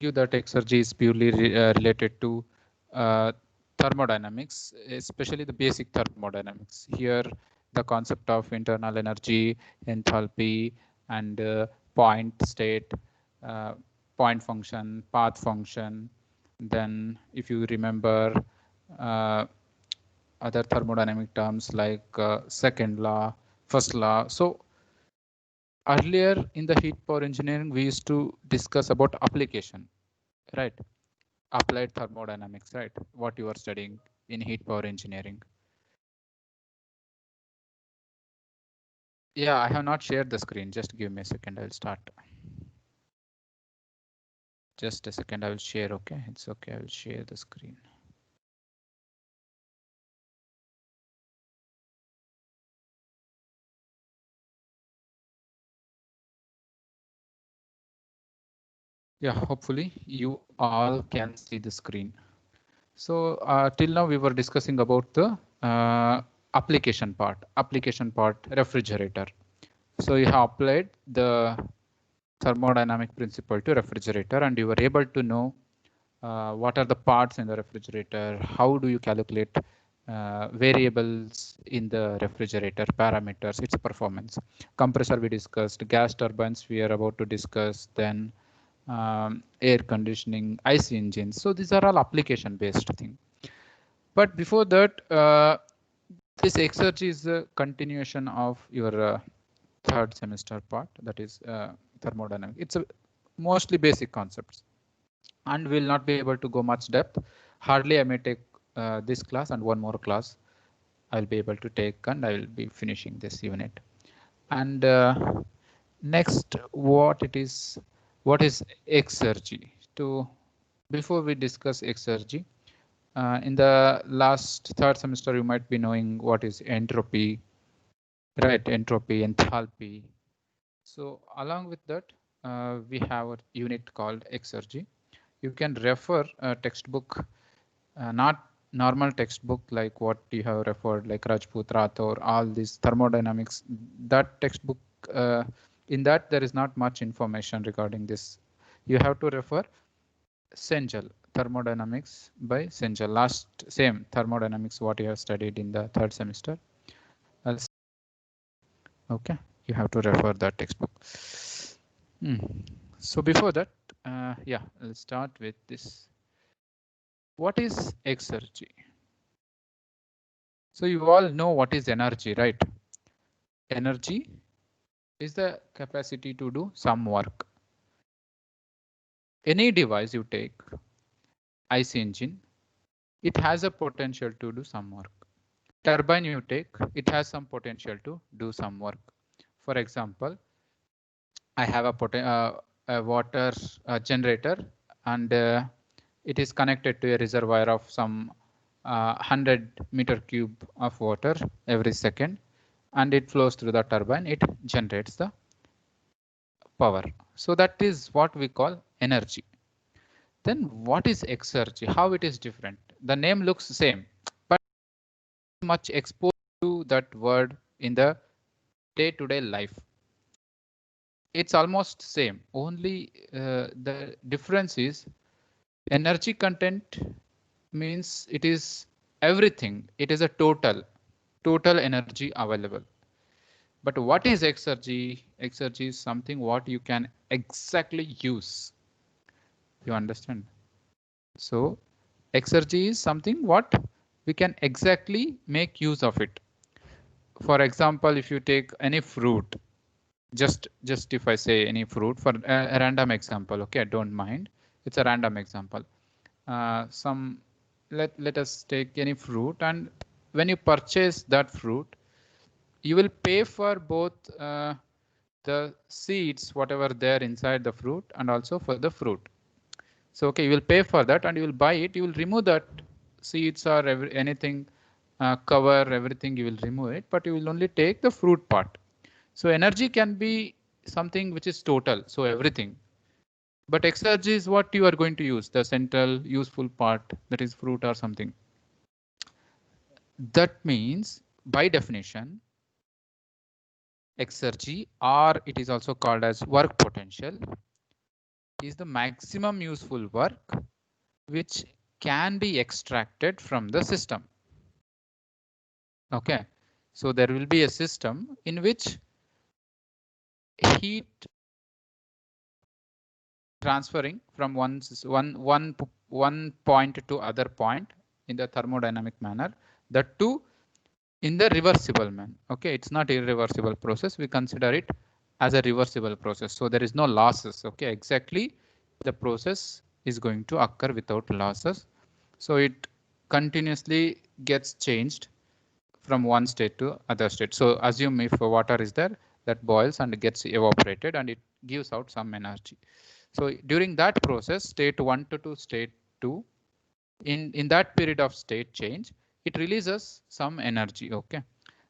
you that exergy is purely related to uh, thermodynamics, especially the basic thermodynamics. Here, the concept of internal energy, enthalpy, and point state, uh, point function, path function. Then, if you remember other thermodynamic terms like second law, first law. So earlier in the heat power engineering, we used to discuss about application, right? Applied thermodynamics, right? What you are studying in heat power engineering. Yeah, I have not shared the screen. Just give me a second. I will start. Just a second. I will share. Okay, it's okay. I will share the screen. Yeah, hopefully you all can see the screen. So till now we were discussing about the application part, refrigerator. So you have applied the thermodynamic principle to refrigerator and you were able to know what are the parts in the refrigerator, how do you calculate variables in the refrigerator, parameters, its performance. Compressor we discussed, gas turbines we are about to discuss, then air conditioning, IC engines. So these are all application based thing. But before that, this exergy is a continuation of your third semester part, that is thermodynamics. It's a mostly basic concepts and will not be able to go much depth. Hardly I may take this class and one more class I'll be able to take and I will be finishing this unit. And next, what is exergy? To before we discuss exergy, in the last third semester, you might be knowing what is entropy, right? Entropy, enthalpy. So along with that, we have a unit called exergy. You can refer a textbook, not normal textbook like what you have referred, like Rajput, Rathore, all these thermodynamics. That textbook, in that there is not much information regarding this. You have to refer Sengel, thermodynamics by Sengel. Last same thermodynamics what you have studied in the third semester. Okay, you have to refer that textbook. Hmm. So before that, yeah, let's start with this. What is exergy? So you all know what is energy, right? Energy is the capacity to do some work. Any device you take, IC engine, it has a potential to do some work. Turbine you take, it has some potential to do some work. For example, I have a water generator and it is connected to a reservoir of some 100 meter cube of water every second and it flows through the turbine. It generates the power. So that is what we call energy. Then what is exergy? How it is different? The name looks the same, but much exposed to that word in the day-to-day life. It's almost same. Only the difference is energy content means it is everything. It is a total energy available. But what is exergy? Exergy is something what you can exactly use. You understand? So exergy is something what we can exactly make use of it. For example, if you take any fruit, just if I say any fruit for a random example, okay, don't mind. It's a random example. Some let us take any fruit, and when you purchase that fruit, you will pay for both the seeds, whatever there inside the fruit, and also for the fruit. So okay, you will pay for that and you will buy it. You will remove that seeds or anything, cover, everything you will remove it, but you will only take the fruit part. So energy can be something which is total, so everything. But exergy is what you are going to use, the central useful part, that is fruit or something. That means by definition, exergy, or it is also called as work potential, is the maximum useful work which can be extracted from the system. Okay, so there will be a system in which heat transferring from one point to other point in the thermodynamic manner, that too in the reversible manner. Okay, it's not irreversible process. We consider it as a reversible process. So there is no losses. Okay, exactly the process is going to occur without losses. So it continuously gets changed from one state to other state. So assume if water is there, that boils and gets evaporated and it gives out some energy. So during that process, state 1 to state 2, in that period of state change, it releases some energy. Okay,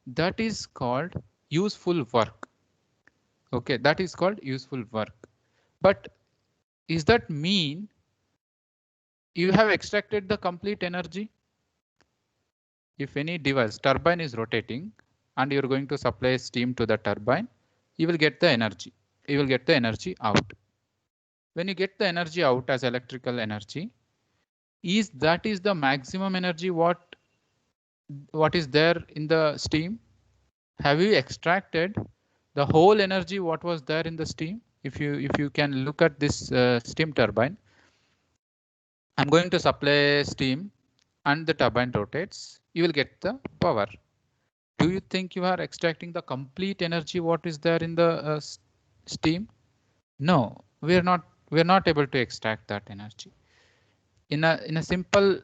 that is called useful work. Okay, that is called useful work. But is that mean you have extracted the complete energy? If any device turbine is rotating and you're going to supply steam to the turbine, you will get the energy. You will get the energy out. When you get the energy out as electrical energy, is the maximum energy what is there in the steam? Have you extracted the whole energy what was there in the steam? If you can look at this steam turbine, I'm going to supply steam and the turbine rotates, you will get the power. Do you think you are extracting the complete energy what is there in the steam? No, we are not able to extract that energy. In a simple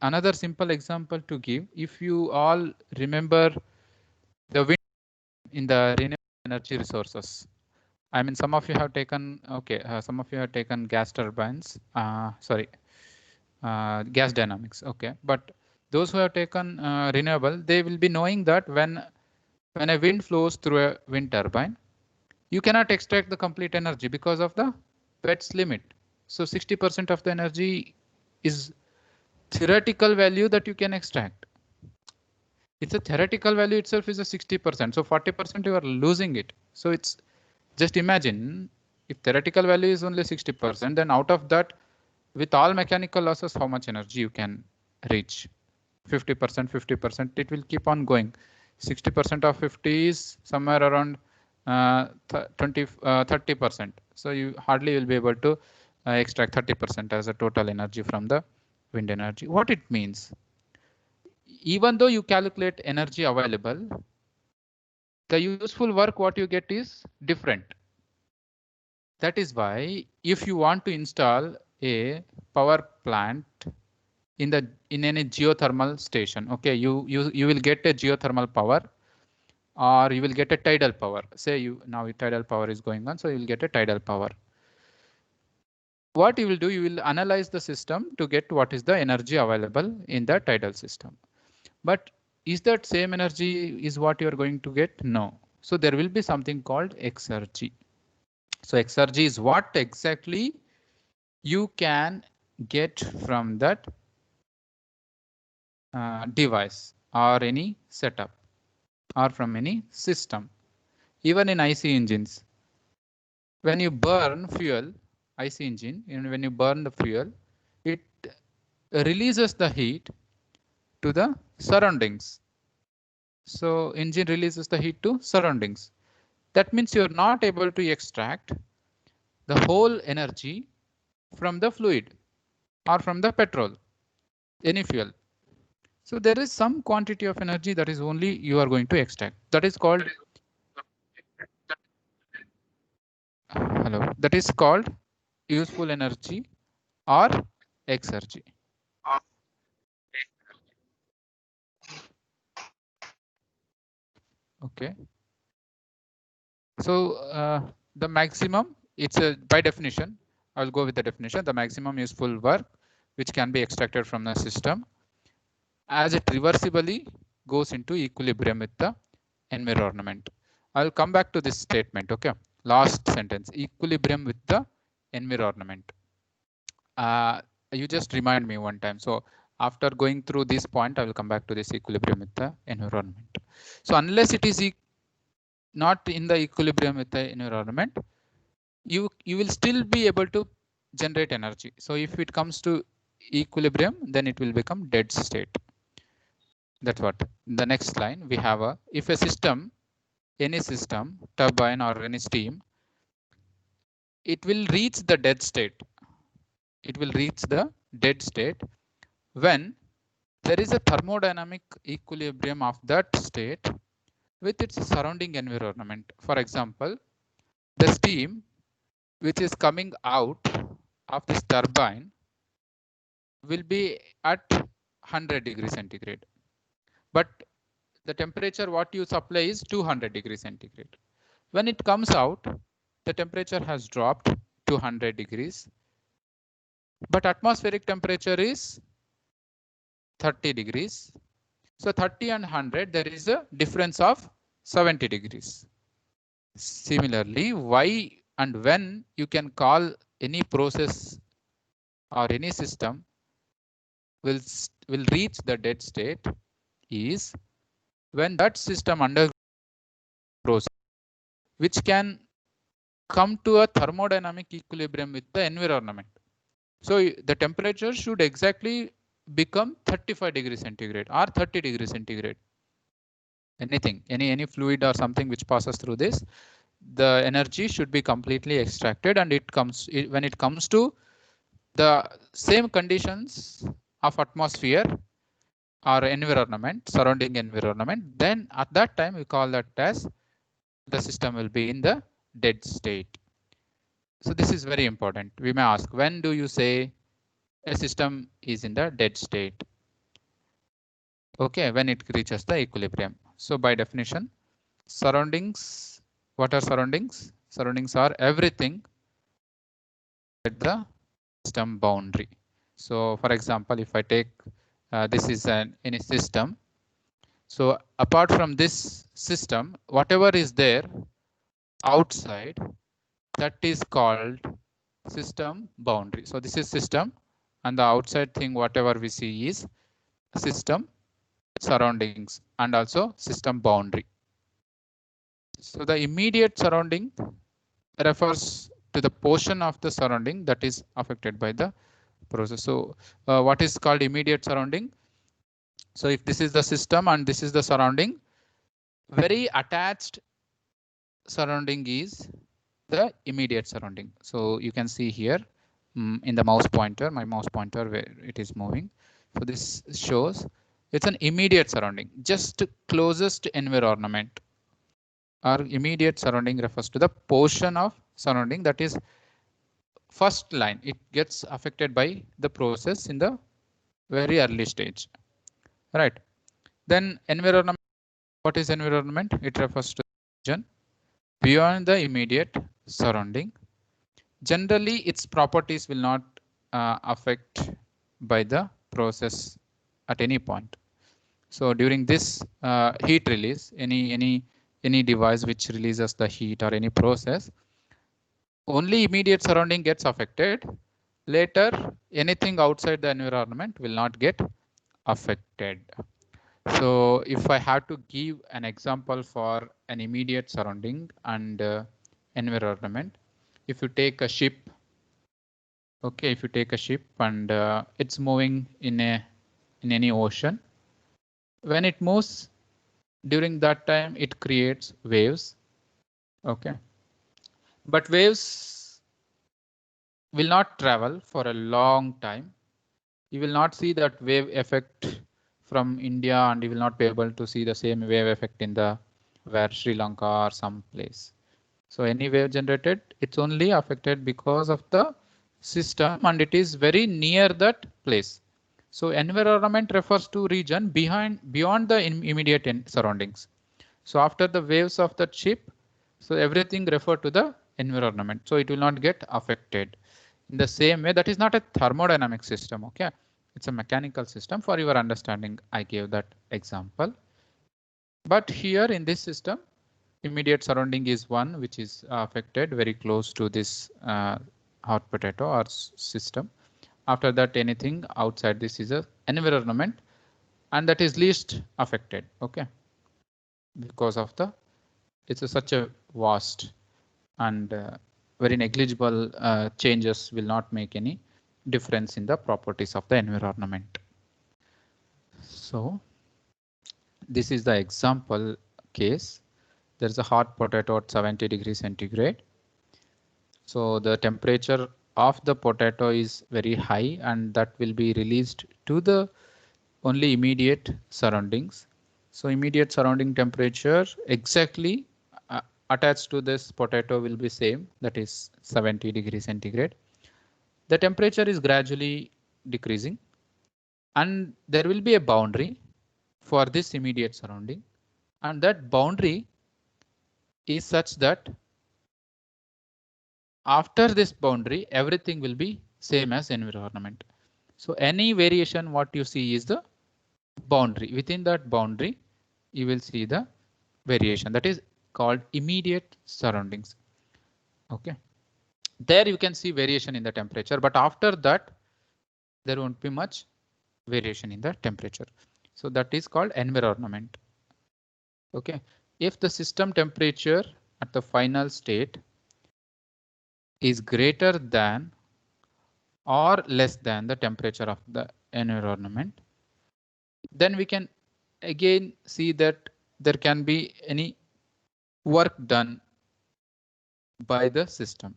another simple example to give, if you all remember the wind in the renewable energy resources. I mean, some of you have taken, okay, some of you have taken gas turbines, gas dynamics. Okay, but those who have taken renewable, they will be knowing that when a wind flows through a wind turbine, you cannot extract the complete energy because of the Pet's limit. So 60% of the energy is theoretical value that you can extract. It's a theoretical value itself is a 60%. So 40% you are losing it. So it's just imagine if theoretical value is only 60%, then out of that, with all mechanical losses, how much energy you can reach? 50%, 50%, it will keep on going. 60% of 50 is somewhere around 30%. So you hardly will be able to extract 30% as a total energy from the wind energy. What it means? Even though you calculate energy available, the useful work what you get is different. That is why if you want to install a power plant in any geothermal station, okay, you will get a geothermal power, or you will get a tidal power. Say now tidal power is going on, so you will get a tidal power. What you will do, you will analyze the system to get what is the energy available in the tidal system. But is that same energy is what you are going to get? No. So there will be something called exergy. So exergy is what exactly you can get from that device or any setup or from any system. Even in IC engines, when you burn fuel, IC engine, and when you burn the fuel, it releases the heat to the surroundings. So engine releases the heat to surroundings. That means you're not able to extract the whole energy from the fluid or from the petrol, any fuel. So there is some quantity of energy that is only you are going to extract. That is called That is called useful energy or exergy. Okay. So the maximum, it's by definition, I'll go with the definition, the maximum useful work which can be extracted from the system as it reversibly goes into equilibrium with the environment. I'll come back to this statement. Okay. Last sentence, equilibrium with the environment. You just remind me one time. So after going through this point, I will come back to this equilibrium with the environment. So unless it is not in the equilibrium with the environment, you will still be able to generate energy. So if it comes to equilibrium, then it will become dead state. That's what. In the next line we have a, if a system, any system, turbine or any steam, it will reach the dead state. It will reach the dead state when there is a thermodynamic equilibrium of that state with its surrounding environment. For example, the steam which is coming out of this turbine will be at 100 degrees centigrade, but the temperature what you supply is 200 degrees centigrade. When it comes out, the temperature has dropped to 100 degrees, but atmospheric temperature is 30 degrees. So 30 and 100, there is a difference of 70 degrees. Similarly, why and when you can call any process or any system will reach the dead state is when that system under process which can come to a thermodynamic equilibrium with the environment. So the temperature should exactly become 35 degrees centigrade or 30 degrees centigrade. Anything, any fluid or something which passes through this, the energy should be completely extracted, and when it comes to the same conditions of atmosphere or environment, surrounding environment, then at that time we call that as the system will be in the dead state. So this is very important. We may ask, when do you say a system is in the dead state? Okay, when it reaches the equilibrium. So by definition, surroundings, what are surroundings? Surroundings are everything at the system boundary. So for example, if I take this is any system. So apart from this system, whatever is there outside, that is called system boundary. So this is system, and the outside thing whatever we see is system surroundings and also system boundary. So the immediate surrounding refers to the portion of the surrounding that is affected by the process. So what is called immediate surrounding? So if this is the system and this is the surrounding, very attached surrounding is the immediate surrounding. So you can see here in the mouse pointer, my mouse pointer where it is moving. So this shows it's an immediate surrounding, just closest environment. Our immediate surrounding refers to the portion of surrounding that is first line. It gets affected by the process in the very early stage, right? Then environment. What is environment? It refers to the region beyond the immediate surrounding. Generally, its properties will not affect by the process at any point. So during this heat release, any device which releases the heat or any process, only immediate surrounding gets affected. Later, anything outside the environment will not get affected. So if I have to give an example for an immediate surrounding and environment, if you take a ship, okay, if you take a ship and it's moving in any ocean, when it moves during that time, it creates waves, okay, but waves will not travel for a long time. You will not see that wave effect from India, and you will not be able to see the same wave effect in the where Sri Lanka or some place. So any wave generated, it's only affected because of the system, and it is very near that place. So environment refers to region beyond the immediate surroundings. So after the waves of the ship, so everything refer to the environment. So it will not get affected. In the same way, that is not a thermodynamic system. Okay, it's a mechanical system. For your understanding, I gave that example. But here in this system, immediate surrounding is one which is affected very close to this hot potato or system. After that, anything outside this is a environment, and that is least affected. Okay, because of the it's such a vast and very negligible changes will not make any difference in the properties of the environment. So this is the example case. There's a hot potato at 70 degrees centigrade. So the temperature of the potato is very high, and that will be released to the only immediate surroundings. So immediate surrounding temperature exactly attached to this potato will be same, that is 70 degrees centigrade. The temperature is gradually decreasing, and there will be a boundary for this immediate surrounding, and that boundary is such that after this boundary everything will be same as environment. So any variation what you see is the boundary. Within that boundary you will see the variation, that is called immediate surroundings. Okay, there you can see variation in the temperature, but after that there won't be much variation in the temperature. So that is called environment. Okay, if the system temperature at the final state is greater than or less than the temperature of the environment, then we can again see that there can be any work done by the system.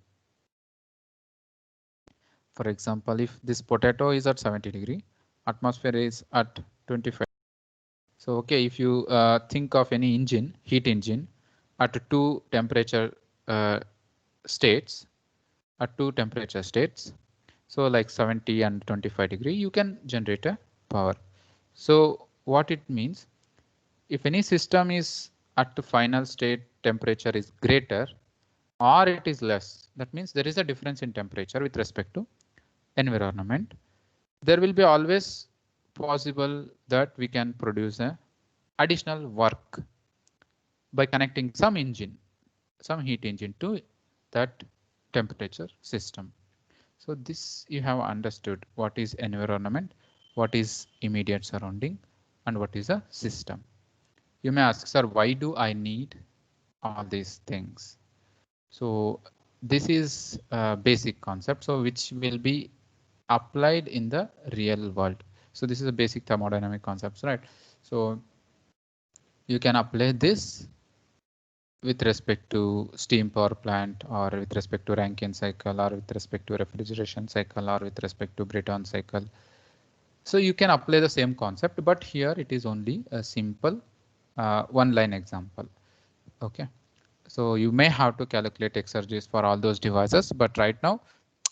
For example, if this potato is at 70 degree, atmosphere is at 25. So okay, if you think of any engine, heat engine at two temperature states, at two temperature states, so like 70 and 25 degree, you can generate a power. So what it means, if any system is at the final state temperature is greater or it is less, that means there is a difference in temperature with respect to environment. There will be always possible that we can produce a additional work by connecting some engine, some heat engine to that temperature system. So this you have understood what is environment, what is immediate surrounding, and what is a system. You may ask, sir, why do I need all these things? So this is a basic concept, so which will be applied in the real world. So this is a basic thermodynamic concepts, right? So you can apply this with respect to steam power plant, or with respect to Rankine cycle, or with respect to refrigeration cycle, or with respect to Brayton cycle. So you can apply the same concept, but here it is only a simple one line example. Okay, so you may have to calculate exergies for all those devices, but right now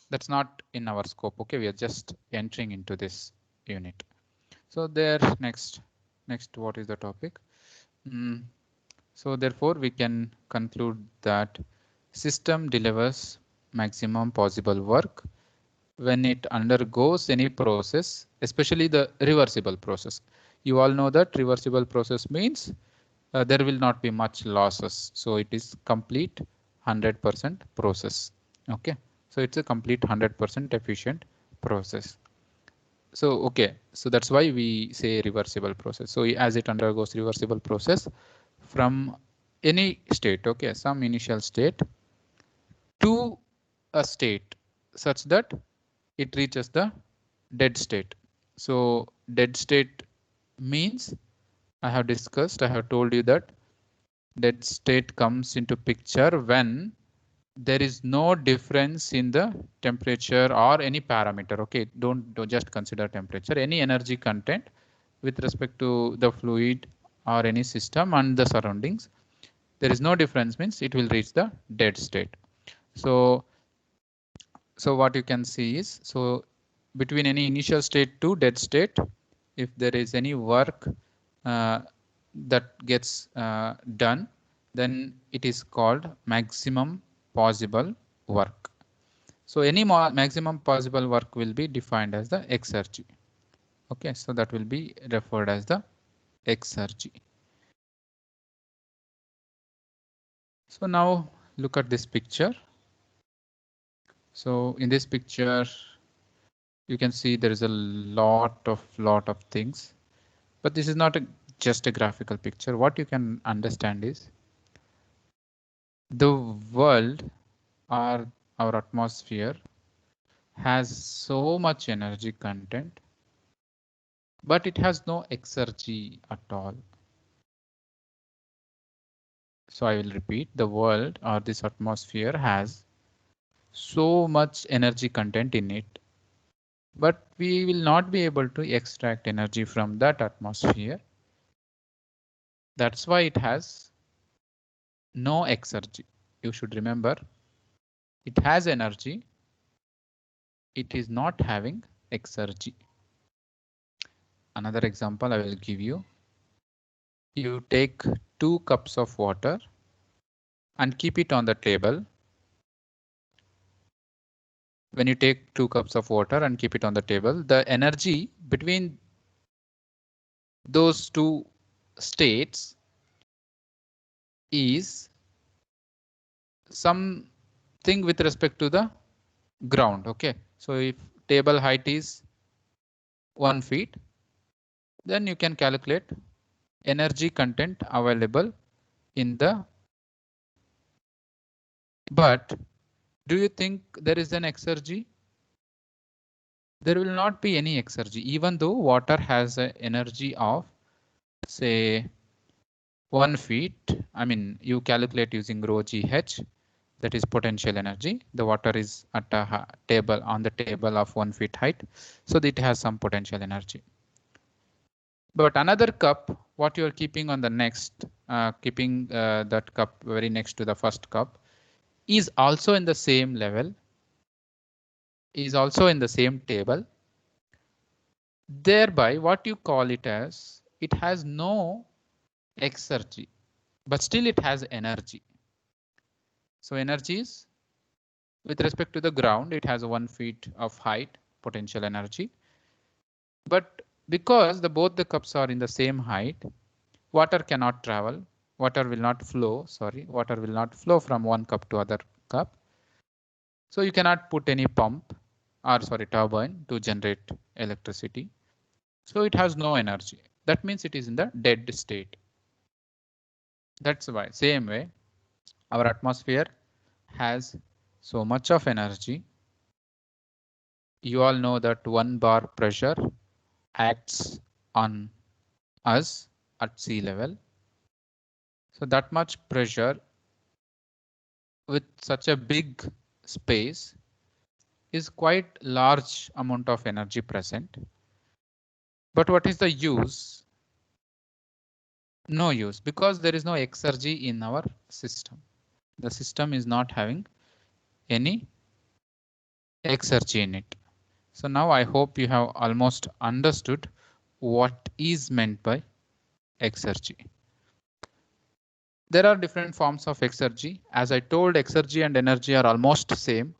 that's not in our scope. Okay, we are just entering into this unit. So there, next, what is the topic? So therefore we can conclude that system delivers maximum possible work when it undergoes any process, especially the reversible process. You all know that reversible process means there will not be much losses. So it is complete 100% process. Okay, so it's a complete 100% efficient process. So okay, so that's why we say reversible process. So as it undergoes reversible process from any state, okay, some initial state to a state such that it reaches the dead state. So dead state means, I have discussed, I have told you that dead state comes into picture when there is no difference in the temperature or any parameter. Okay, don't just consider temperature, any energy content with respect to the fluid or any system and the surroundings. There is no difference means it will reach the dead state. So what you can see is, so between any initial state to dead state, if there is any work that gets done, then it is called maximum possible work. So any maximum possible work will be defined as the exergy. Okay, so that will be referred as the exergy. So now look at this picture. So in this picture, you can see there is a lot of things, but this is not just a graphical picture. What you can understand is the world or our atmosphere has so much energy content, but it has no exergy at all. So I will repeat, the world or this atmosphere has so much energy content in it, but we will not be able to extract energy from that atmosphere. That's why it has no exergy. You should remember, it has energy, it is not having exergy. Another example I will give you. You take 2 cups of water and keep it on the table. When you take 2 cups of water and keep it on the table, the energy between those two states is something with respect to the ground. Okay, so if table height is 1 feet, then you can calculate energy content available in the. But do you think there is an exergy? There will not be any exergy, even though water has an energy of say 1 feet. I mean, you calculate using rho GH, that is potential energy. The water is at a table on the table of 1 feet height, so it has some potential energy. But another cup, what you are keeping on the next, keeping that cup very next to the first cup, is also in the same level, is also in the same table. Thereby, what you call it as, it has no exergy, but still it has energy. So energy is with respect to the ground, it has 1 feet of height potential energy. But because both the cups are in the same height, water cannot travel, water will not flow, water will not flow from one cup to other cup. So you cannot put any pump or turbine to generate electricity. So it has no energy. That means it is in the dead state. That's why, same way, our atmosphere has so much of energy. You all know that 1 bar pressure acts on us at sea level. So that much pressure with such a big space is quite large amount of energy present. But what is the use? No use, because there is no exergy in our system. The system is not having any exergy in it. So now I hope you have almost understood what is meant by exergy. There are different forms of exergy. As I told, exergy and energy are almost same.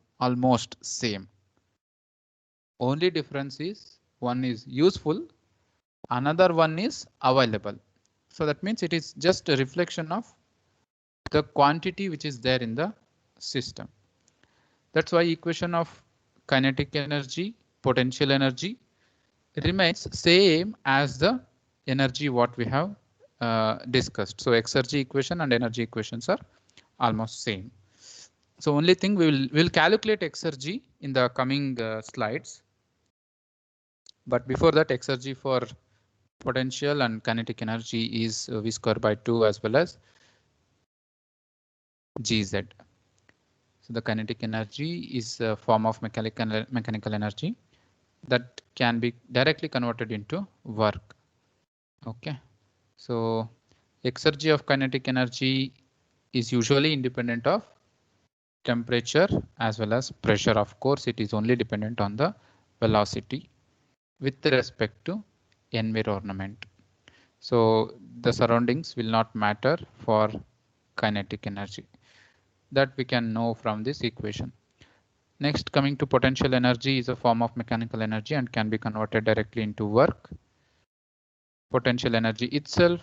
Only difference is one is useful, another one is available. So that means it is just a reflection of the quantity which is there in the system. That's why equation of kinetic energy, potential energy remains same as the energy what we have discussed. So exergy equation and energy equations are almost same. So only thing we'll calculate exergy in the coming slides. But before that, exergy for potential and kinetic energy is V square by 2 as well as Gz. So the kinetic energy is a form of mechanical energy that can be directly converted into work. Okay, so exergy of kinetic energy is usually independent of temperature as well as pressure. Of course, it is only dependent on the velocity with respect to environment. So the surroundings will not matter for kinetic energy. That we can know from this equation. Next, coming to potential energy is a form of mechanical energy and can be converted directly into work. Potential energy itself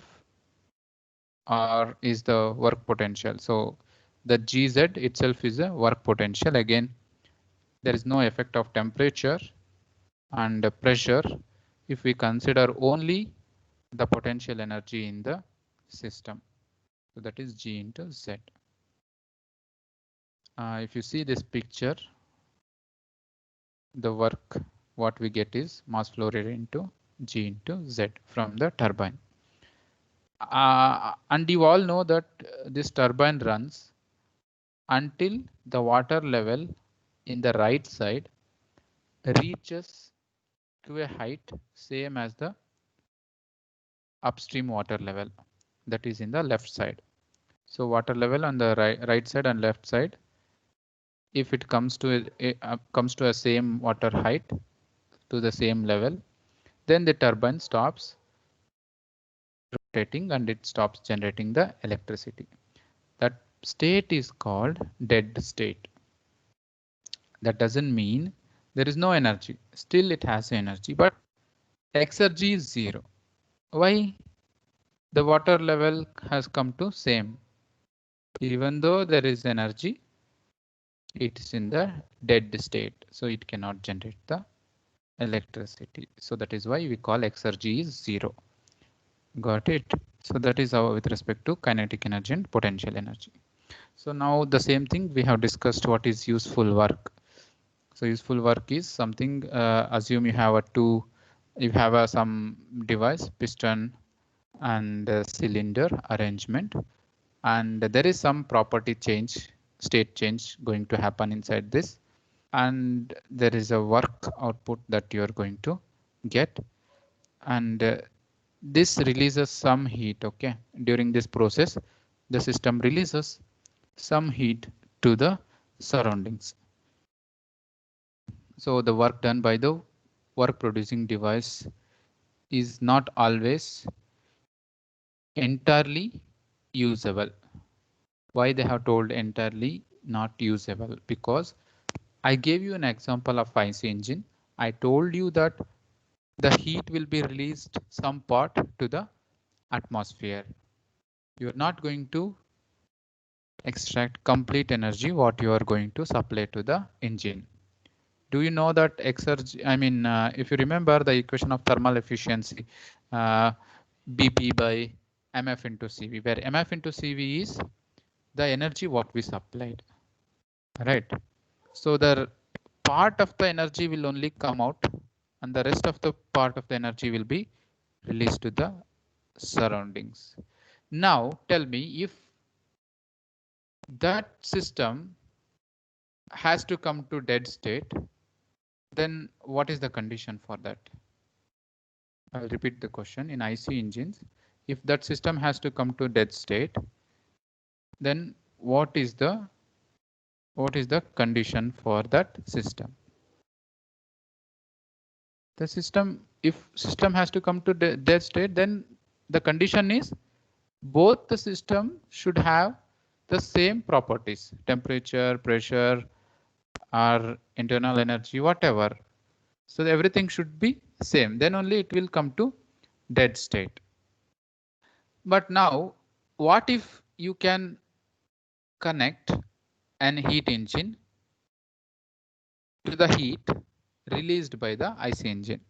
is the work potential. So the Gz itself is a work potential. Again, there is no effect of temperature and pressure if we consider only the potential energy in the system. So that is G into Z. If you see this picture, the work what we get is mass flow rate into G into Z from the turbine. And you all know that this turbine runs until the water level in the right side reaches to a height same as the upstream water level that is in the left side. So water level on the right side and left side, if it comes to a same water height to the same level, then the turbine stops rotating and it stops generating the electricity. That state is called dead state. That doesn't mean there is no energy. Still it has energy, but exergy is zero. Why? The water level has come to same. Even though there is energy, it is in the dead state, so it cannot generate the electricity. So that is why we call exergy is zero. Got it? So that is how with respect to kinetic energy and potential energy. So now the same thing we have discussed what is useful work. So useful work is something, assume you have some device, piston and cylinder arrangement, and there is some property change, state change going to happen inside this, and there is a work output that you are going to get, and this releases some heat. Okay, during this process the system releases some heat to the surroundings. So the work done by the work producing device is not always entirely usable. Why they have told entirely not usable? Because I gave you an example of IC engine. I told you that the heat will be released some part to the atmosphere. You are not going to extract complete energy what you are going to supply to the engine. Do you know that exergy, if you remember the equation of thermal efficiency, BP by MF into CV, where MF into CV is the energy what we supplied, right? So the part of the energy will only come out and the rest of the part of the energy will be released to the surroundings. Now tell me, if that system has to come to dead state, then what is the condition for that? I'll repeat the question. In IC engines, if that system has to come to dead state, then what is the condition for that system? The system, if system has to come to dead state, then the condition is both the system should have the same properties, temperature, pressure, or internal energy, whatever. So everything should be same, then only it will come to dead state. But now, what if you can connect an heat engine to the heat released by the IC engine?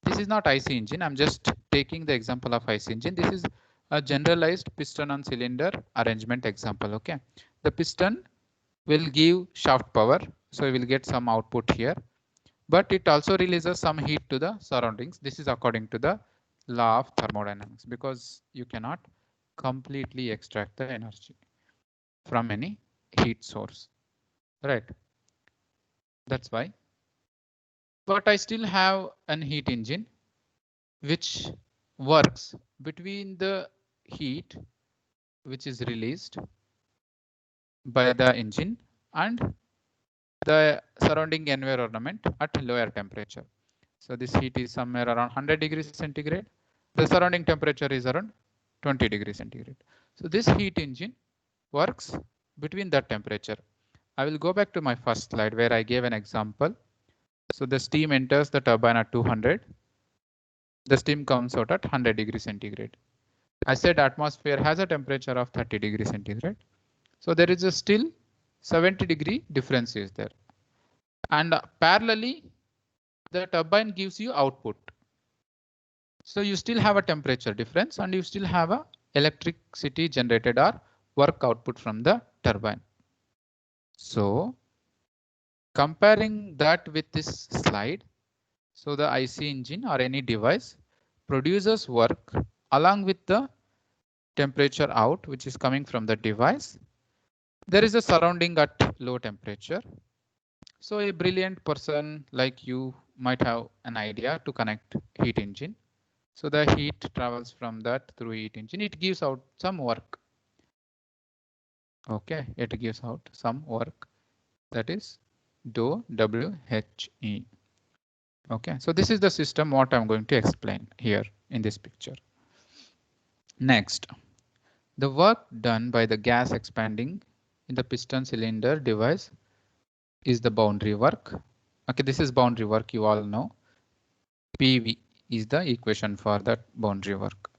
This is not IC engine. I'm just taking the example of IC engine. This is a generalized piston and cylinder arrangement example. Okay, the piston will give shaft power, so we will get some output here, but it also releases some heat to the surroundings. This is according to the law of thermodynamics, because you cannot completely extract the energy from any heat source, right? That's why. But I still have an heat engine which works between the heat which is released by the engine and the surrounding environment at lower temperature. So this heat is somewhere around 100 degrees centigrade. The surrounding temperature is around 20 degrees centigrade. So this heat engine works between that temperature. I will go back to my first slide where I gave an example. So the steam enters the turbine at 200. The steam comes out at 100 degrees centigrade. I said atmosphere has a temperature of 30 degrees centigrade. So there is a still 70-degree difference is there. And parallelly, the turbine gives you output. So you still have a temperature difference and you still have a electricity generated or work output from the turbine. So comparing that with this slide, so the IC engine or any device produces work along with the temperature out, which is coming from the device. There is a surrounding at low temperature. So a brilliant person like you might have an idea to connect heat engine. So the heat travels from that through heat engine. It gives out some work. Okay, it gives out some work, that is dou WHE. Okay, so this is the system what I'm going to explain here in this picture. Next, the work done by the gas expanding in the piston cylinder device is the boundary work. Okay, this is boundary work, you all know. PV is the equation for that boundary work.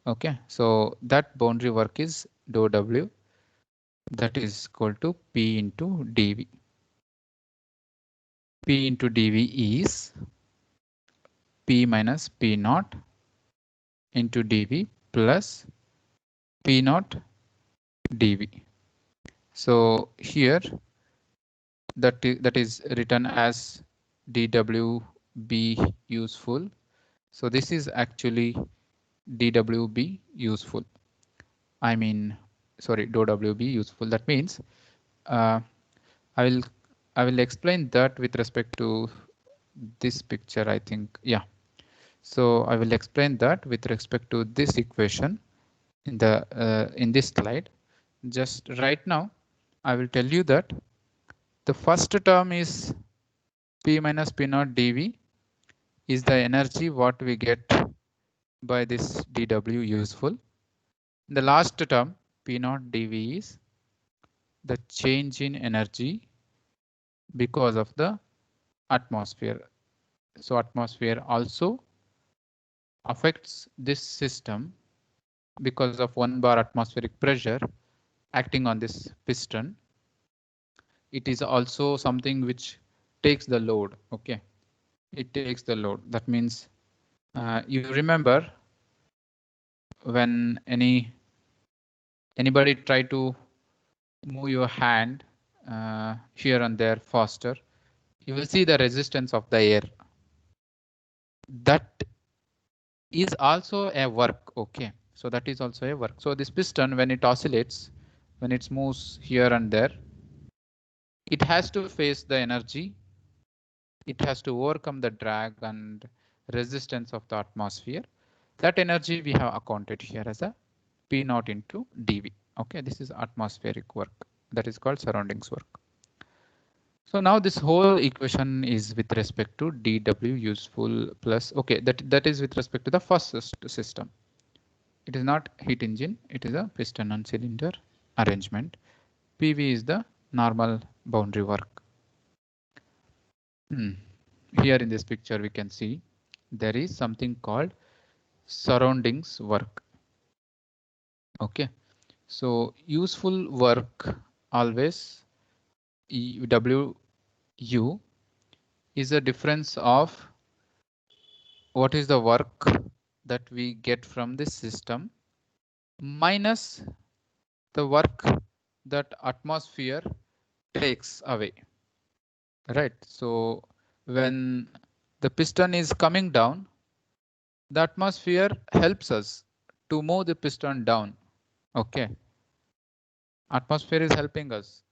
Okay, so that boundary work is dou W, that is equal to P into dV. P into dV is P minus P naught into dV plus P naught dV. So here that is written as dWB useful. So this is actually dWB useful. I mean, sorry, dWB useful. That means uh, I will explain that with respect to this picture, I think. Yeah. So I will explain that with respect to this equation in this slide. Just right now, I will tell you that the first term is P minus P naught dV is the energy what we get by this dW useful. The last term P naught dV is the change in energy because of the atmosphere. So atmosphere also affects this system because of 1 bar atmospheric pressure acting on this piston. It is also something which takes the load. Okay, it takes the load. That means you remember when anybody try to move your hand here and there faster, you will see the resistance of the air. That is also a work. Okay, so that is also a work. So this piston, when it oscillates, when it moves here and there, it has to face the energy. It has to overcome the drag and resistance of the atmosphere. That energy we have accounted here as a P naught into dV. Okay, this is atmospheric work. That is called surroundings work. So now this whole equation is with respect to dW useful plus, okay, that is with respect to the first system. It is not heat engine, it is a piston and cylinder arrangement. PV is the normal boundary work. Here in this picture we can see there is something called surroundings work. Okay, so useful work always WU is a difference of what is the work that we get from this system minus the work that atmosphere takes away. Right, so when the piston is coming down, the atmosphere helps us to move the piston down. Okay, atmosphere is helping us,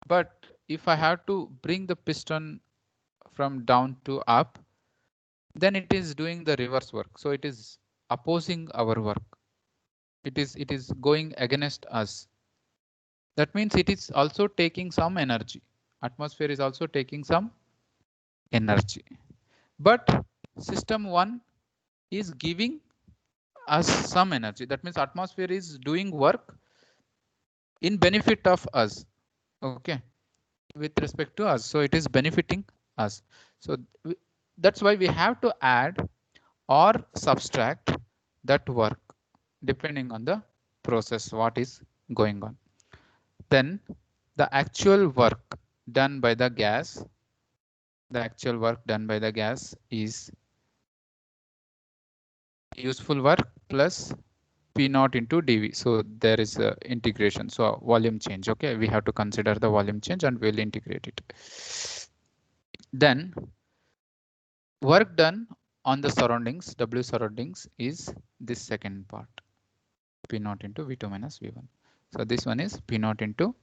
but if I have to bring the piston from down to up, then it is doing the reverse work. So it is opposing our work. It is going against us. That means it is also taking some energy. Atmosphere is also taking some energy, but system 1 is giving us some energy. That means atmosphere is doing work in benefit of us. Okay, with respect to us, so it is benefiting us. So that's why we have to add or subtract that work depending on the process what is going on. Then the actual work done by the gas, is useful work plus P naught into dV. So there is a integration. So volume change. Okay, we have to consider the volume change and we'll integrate it. Then work done on the surroundings, W surroundings, is this second part, P naught into V2 minus V1. So this one is P naught into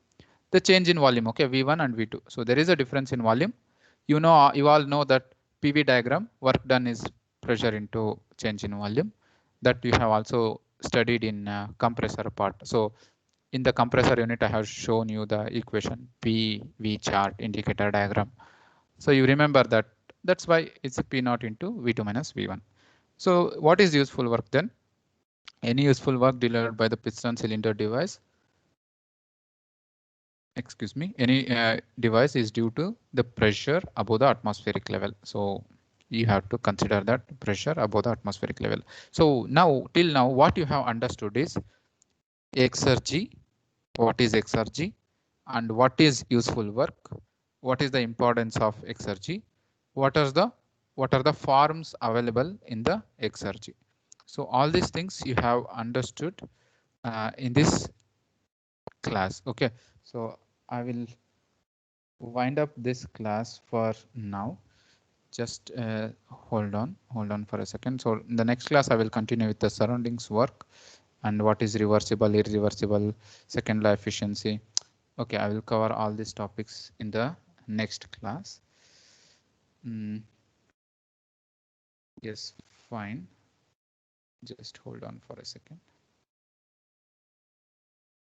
the change in volume. Okay, V1 and V2. So there is a difference in volume. You know, you all know that PV diagram, work done is pressure into change in volume, that you have also studied in compressor part. So in the compressor unit, I have shown you the equation PV chart indicator diagram. So you remember that. That's why it's P naught into V2 minus V1. So what is useful work then? Any useful work delivered by the piston cylinder device, excuse me, any device is due to the pressure above the atmospheric level. So you have to consider that pressure above the atmospheric level. So now, till now, what you have understood is exergy, what is exergy, and what is useful work, what is the importance of exergy, what are the forms available in the exergy. So all these things you have understood in this class. Okay, so I will wind up this class for now. Just hold on for a second. So in the next class I will continue with the surroundings work and what is reversible, irreversible, second law efficiency. Okay, I will cover all these topics in the next class. Yes, fine. Just hold on for a second.